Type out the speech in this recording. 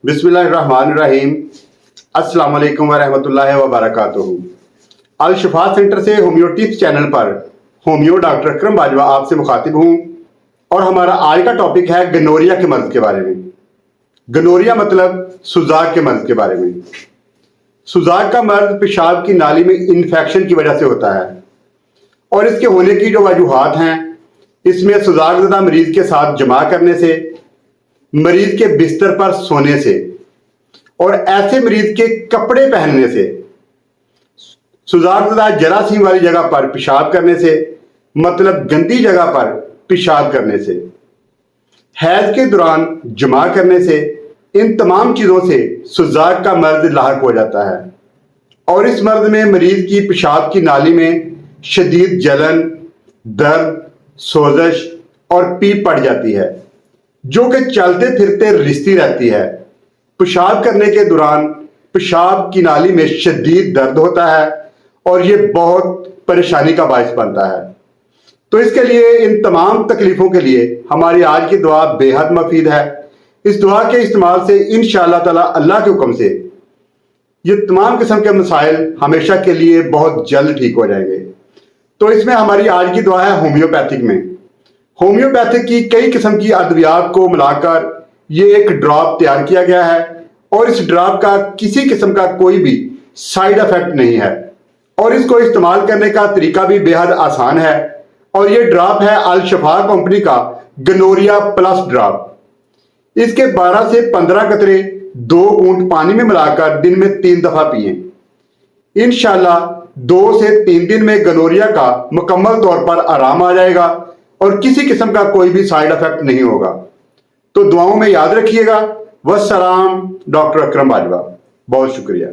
बिस्मिल्लाहिर्रहमानिर्रहीम। अस्सलाम वालेकुम वरहमतुल्लाहि वबरकातुहू। अल शिफा सेंटर से होम्यो टिप्स चैनल पर होम्यो डॉक्टर अकरम बाजवा आपसे मुखातिब हूँ और हमारा आज का टॉपिक है गनोरिया के मर्ज के बारे में। गनोरिया मतलब सुजाक के मर्ज के बारे में। सुजाक का मर्ज पेशाब की नाली में इन्फेक्शन की वजह से होता है और इसके होने की जो वजूहात हैं, इसमें सुजाकज़दा मरीज के साथ जमा करने से, मरीज के बिस्तर पर सोने से और ऐसे मरीज के कपड़े पहनने से, सुजाकज़दा जरासीम वाली जगह पर पेशाब करने से, मतलब गंदी जगह पर पेशाब करने से, हैज के दौरान जमा करने से, इन तमाम चीज़ों से सुजाक का मर्ज लाहक हो जाता है और इस मर्ज में मरीज की पेशाब की नाली में शदीद जलन, दर्द, सोजश और पीप पड़ जाती है जो कि चलते फिरते रिश्ती रहती है। पेशाब करने के दौरान पेशाब की नाली में शदीद दर्द होता है और ये बहुत परेशानी का बायस बनता है। तो इसके लिए, इन तमाम तकलीफ़ों के लिए हमारी आज की दुआ बेहद मुफीद है। इस दुआ के इस्तेमाल से इंशाअल्लाह ताला अल्लाह के हुक्म से ये तमाम किस्म के मसाइल हमेशा के लिए बहुत जल्द ठीक हो जाएंगे। तो इसमें हमारी आज की दुआ है होम्योपैथिक में। होम्योपैथिक की कई किस्म की अद्वियात को मिलाकर ये एक ड्रॉप तैयार किया गया है और इस ड्रॉप का किसी किस्म का कोई भी साइड इफेक्ट नहीं है और इसको इस्तेमाल करने का तरीका भी बेहद आसान है। और ये ड्रॉप है अल शिफा कंपनी का गनोरिया प्लस ड्रॉप। इसके 12 से 15 कतरे 2 घूंट पानी में मिलाकर दिन में 3 दफा पिएं। इंशाल्लाह 2 से 3 दिन में गनोरिया का मुकम्मल तौर पर आराम आ जाएगा और किसी किस्म का कोई भी साइड इफेक्ट नहीं होगा। तो दुआओं में याद रखिएगा। वस्सलाम, डॉक्टर अकरम बाजवा। बहुत शुक्रिया।